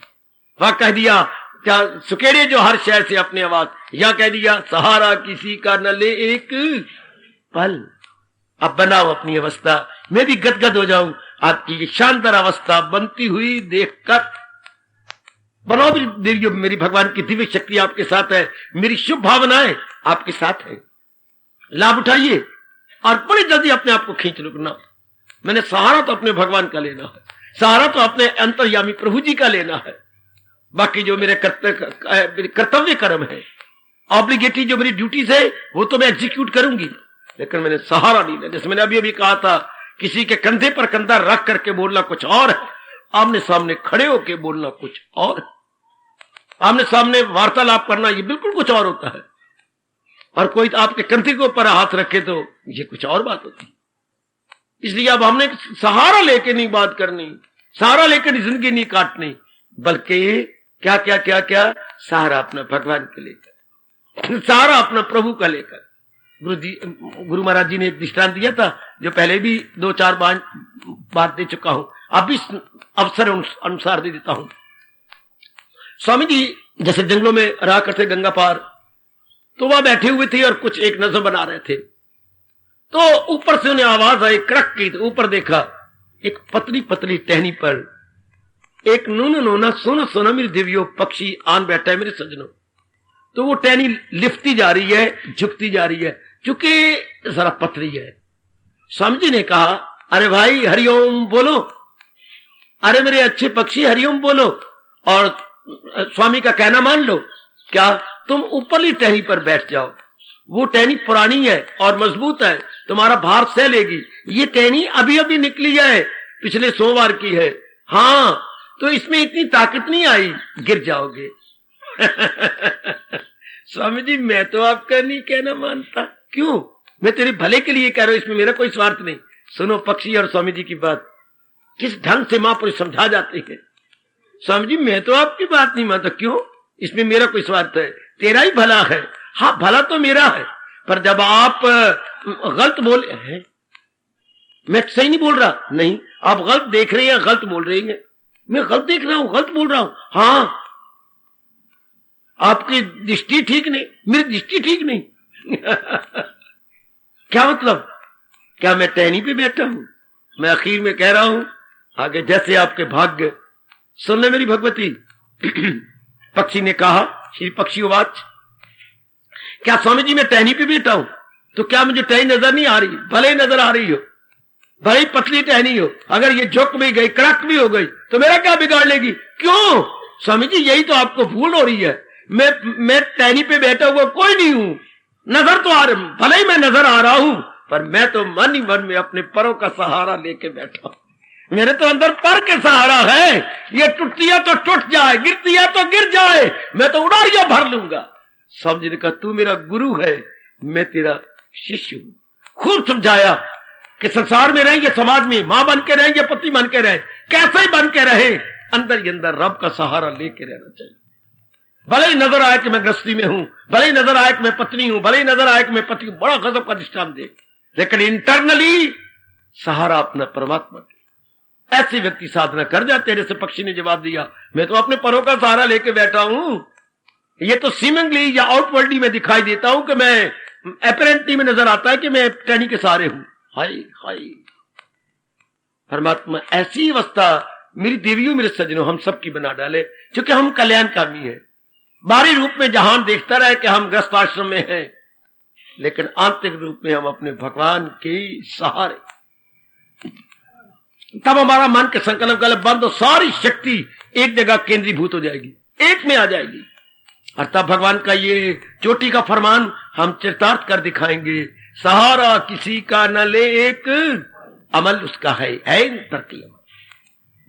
वह कह दिया क्या सुकेड़े जो हर शहर से अपने आवाज, यहां कह दिया सहारा किसी का न ले एक पल। अब बनाओ अपनी अवस्था, मैं भी गदगद हो जाऊं आपकी ये शानदार अवस्था बनती हुई देखकर। बनाओ भी देवियों, मेरी भगवान की दिव्य शक्ति आपके साथ है, मेरी शुभ भावनाएं आपके साथ है, लाभ उठाइए और बड़ी जल्दी अपने आप को खींच रुकना। मैंने सहारा तो अपने भगवान का लेना है, सहारा तो अपने अंतर्यामी प्रभु जी का लेना है। बाकी जो मेरे कर्तव्य कर्म है, ऑब्लिगेटरी जो मेरी ड्यूटीज है, वो तो मैं एग्जीक्यूट करूंगी, लेकिन मैंने सहारा नहीं लिया। जैसे मैंने अभी अभी कहा था, किसी के कंधे पर कंधा रख करके बोलना कुछ और है, आमने सामने खड़े होकर बोलना कुछ और है। आमने सामने वार्तालाप करना ये बिल्कुल कुछ और होता है, और कोई आपके कंधे के ऊपर हाथ रखे तो ये कुछ और बात होती है। इसलिए अब हमने सहारा लेके नहीं बात करनी, सहारा लेकर जिंदगी नहीं काटनी, बल्कि क्या क्या क्या क्या सहारा अपना भगवान के लेकर, सहारा अपना प्रभु का लेकर। गुरु महाराज जी ने एक दृष्टांत दिया था, जो पहले भी 2-4 बात दे चुका हूं, अब इस अवसर अनुसार दे देता हूं। स्वामी जी जैसे जंगलों में रहा करते गंगा पार, तो वह बैठे हुए थे और कुछ एक नजर बना रहे थे। तो ऊपर से उन्हें आवाज आई कड़क की, तो ऊपर देखा एक पतली पतली टहनी पर एक नूना नूना सोना सोना मेरी देवियों पक्षी आन बैठा है मेरे सजनों। तो वो टहनी लिफ्टती जा रही है, झुकती जा रही है, क्योंकि जरा पतली है। स्वामी जी ने कहा, अरे भाई हरिओम बोलो, अरे मेरे अच्छे पक्षी हरिओम बोलो, और स्वामी का कहना मान लो। क्या तुम ऊपरली टहनी पर बैठ जाओ, वो टहनी पुरानी है और मजबूत है, तुम्हारा भार सह लेगी। ये टहनी अभी अभी निकली है, पिछले सोमवार की है, हाँ, तो इसमें इतनी ताकत नहीं आई, गिर जाओगे। स्वामी जी मैं तो आपका नहीं कहना मानता। क्यों? मैं तेरे भले के लिए कह रहा हूं, इसमें मेरा कोई स्वार्थ नहीं। सुनो पक्षी और स्वामी जी की बात किस ढंग से महापुरुष समझा जाते हैं। स्वामी जी मैं तो आपकी बात नहीं मानता। क्यों? इसमें मेरा कोई स्वार्थ है, तेरा ही भला है। हाँ भला तो मेरा है, पर जब आप गलत बोले हैं, मैं सही नहीं बोल रहा, नहीं आप गलत देख रहे हैं, गलत बोल रहे हैं। मैं गलत देख रहा हूं, गलत बोल रहा हूं, हाँ आपकी दृष्टि ठीक नहीं, मेरी दृष्टि ठीक नहीं। क्या मतलब? क्या मैं टहनी पे बैठा हूं? मैं आखिर में कह रहा हूं, आगे जैसे आपके भाग्य। सुन ले मेरी भगवती। पक्षी ने कहा, श्री पक्षीवाच, क्या स्वामी जी मैं टहनी पे बैठा हूं, तो क्या मुझे टहनी नजर नहीं आ रही? भले ही नजर आ रही हो, भले ही पतली टहनी हो, अगर ये झुक भी गई, कड़क भी हो गई, तो मेरा क्या बिगाड़ लेगी? क्यों? स्वामी जी यही तो आपको भूल हो रही है। मैं टहनी पे बैठा हुआ कोई नहीं हूं, नजर तो आ रही, भले ही मैं नजर आ रहा हूं, पर मैं तो मन ही मन में अपने परों का सहारा लेके बैठा हूं। मेरे तो अंदर पर के सहारा है, ये टूटती है तो टूट जाए, गिरती है तो गिर जाए, मैं तो उड़ारियां भर लूंगा। स्वामी जी ने कहा, तू मेरा गुरु है, मैं तेरा शिष्य हूं। खूब समझाया कि संसार में रहेंगे, समाज में मां बन के रहेंगे, पति बन के रहे, कैसे ही बन के रहे, अंदर ही अंदर रब का सहारा लेके रहना चाहिए। भले ही नजर आए कि मैं गृहस्थी में हूं, भले ही नजर आए कि मैं पत्नी हूं, भले ही नजर आए कि मैं पति हूं, बड़ा गजब का दृष्टांत दे, लेकिन इंटरनली सहारा अपना परमात्मा दे। ऐसे व्यक्ति साधना कर जाते हैं। जैसे पक्षी ने जवाब दिया, मैं तो अपने परों का सहारा लेके बैठा हूं, ये तो सीमिंगली या आउटवर्डली में दिखाई देता हूं कि मैं, अपरेंटली में नजर आता है कि मैं टहनी के सहारे हूं। हाय हाय परमात्मा ऐसी अवस्था मेरी देवियों मेरे सज्जनों हम सबकी बना डाले, क्योंकि हम कल्याणकामी है। बाहरी रूप में जहान देखता रहे कि हम ग्रस्त आश्रम में हैं, लेकिन आंतरिक रूप में हम अपने भगवान के सहारे। तब हमारा मन के संकल्प गलत बंद हो, सारी शक्ति एक जगह केंद्रीभूत हो जाएगी, एक में आ जाएगी, और तब भगवान का ये चोटी का फरमान हम चरितार्थ कर दिखाएंगे। सहारा किसी का न ले एक, अमल उसका है तरकीब।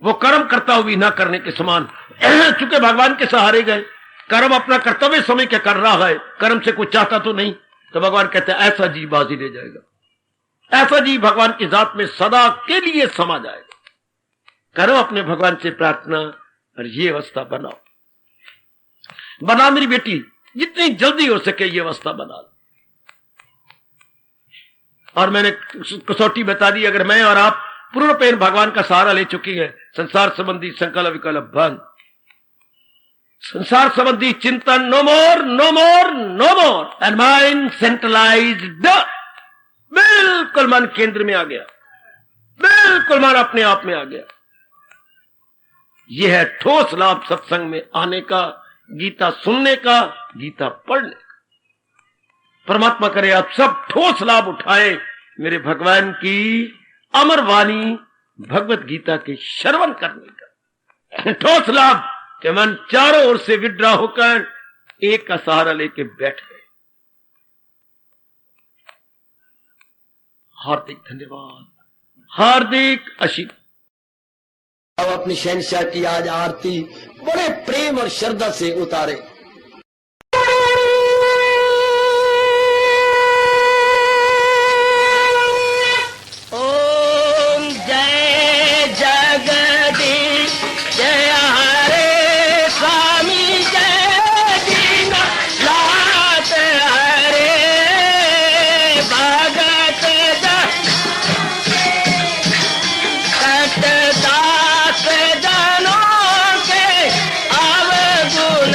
वो कर्म करता हुई ना करने के समान, चूंकि भगवान के सहारे गए, कर्म अपना कर्तव्य समय क्या कर रहा है, कर्म से कुछ चाहता तो नहीं, तो भगवान कहते हैं ऐसा जीव बाजी ले जाएगा, ऐसा जीव भगवान की जात में सदा के लिए समा जाएगा। करो अपने भगवान से प्रार्थना, और ये अवस्था बनाओ, बना मेरी बेटी, जितनी जल्दी हो सके ये अवस्था बना। और मैंने कसौटी बता दी, अगर मैं और आप पूर्णपेन भगवान का सहारा ले चुकी है, संसार संबंधी संकल्प विकल्प बंद, संसार संबंधी चिंतन no more, no more, no more. And mind centralised, बिल्कुल मन केंद्र में आ गया, बिल्कुल मन अपने आप में आ गया। यह है ठोस लाभ सत्संग में आने का, गीता सुनने का, गीता पढ़ने का। परमात्मा करे आप सब ठोस लाभ उठाए मेरे भगवान की अमर वाणी भगवत गीता के श्रवण करने का। ठोस लाभ कि मन चारों ओर से विड्रा होकर एक का सहारा लेके बैठ गए। हार्दिक धन्यवाद, हार्दिक आशीर्वाद। अब अपनी शहंशाह की आज आरती बड़े प्रेम और श्रद्धा से उतारे। ओम जय जगदीश जय हरे स्वामी जय दीनानाथ हरे भगत दास जनों के अवगुण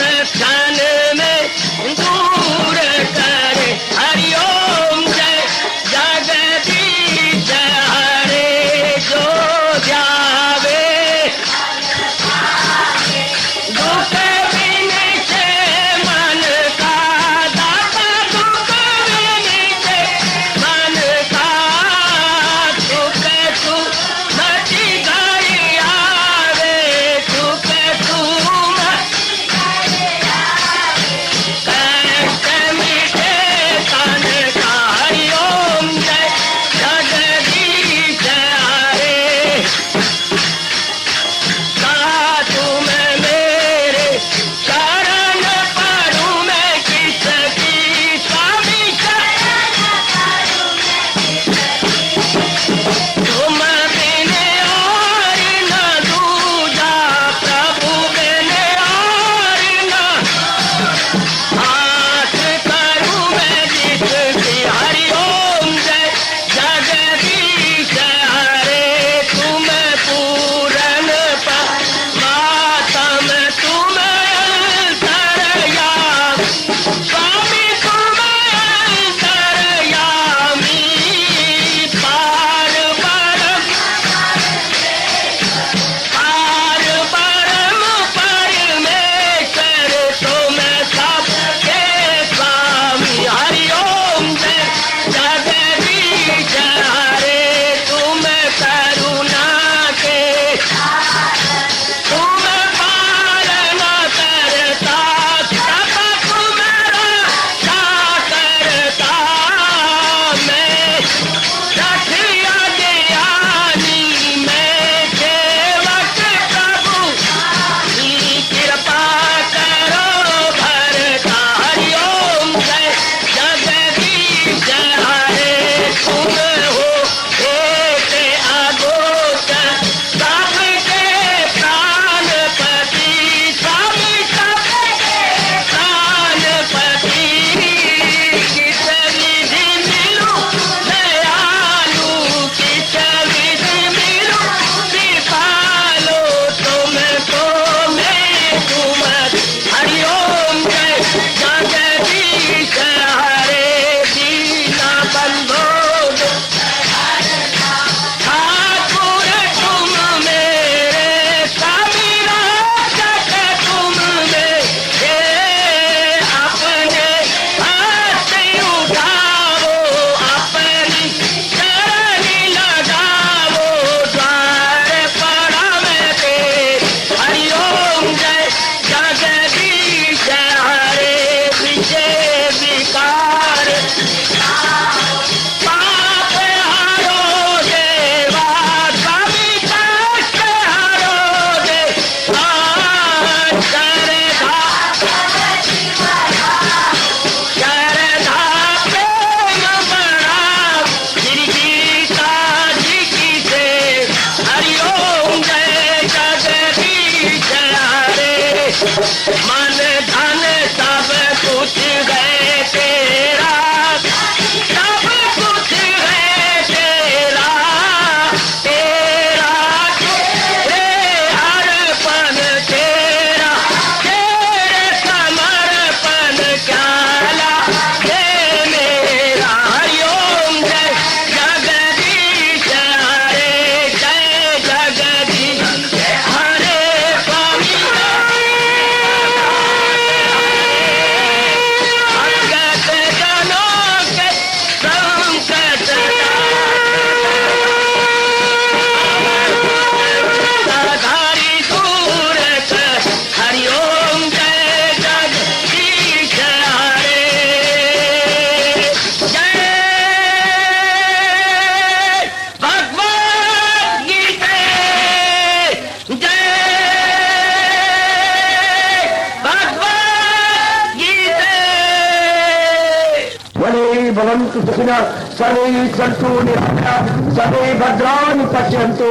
सुना सर्वे संतु निरामया सर्वे भद्राणि पश्यन्तु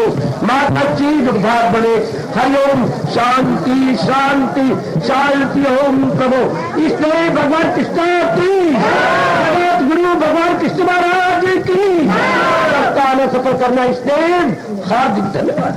माता चीज भाग बने। हरिओम शांति शांति शांति ओम प्रभु। इसलिए भगवान कृष्ण की जगत गुरु भगवान कृष्ण महाराज की सफल करना इसलिए हार्दिक धन्यवाद।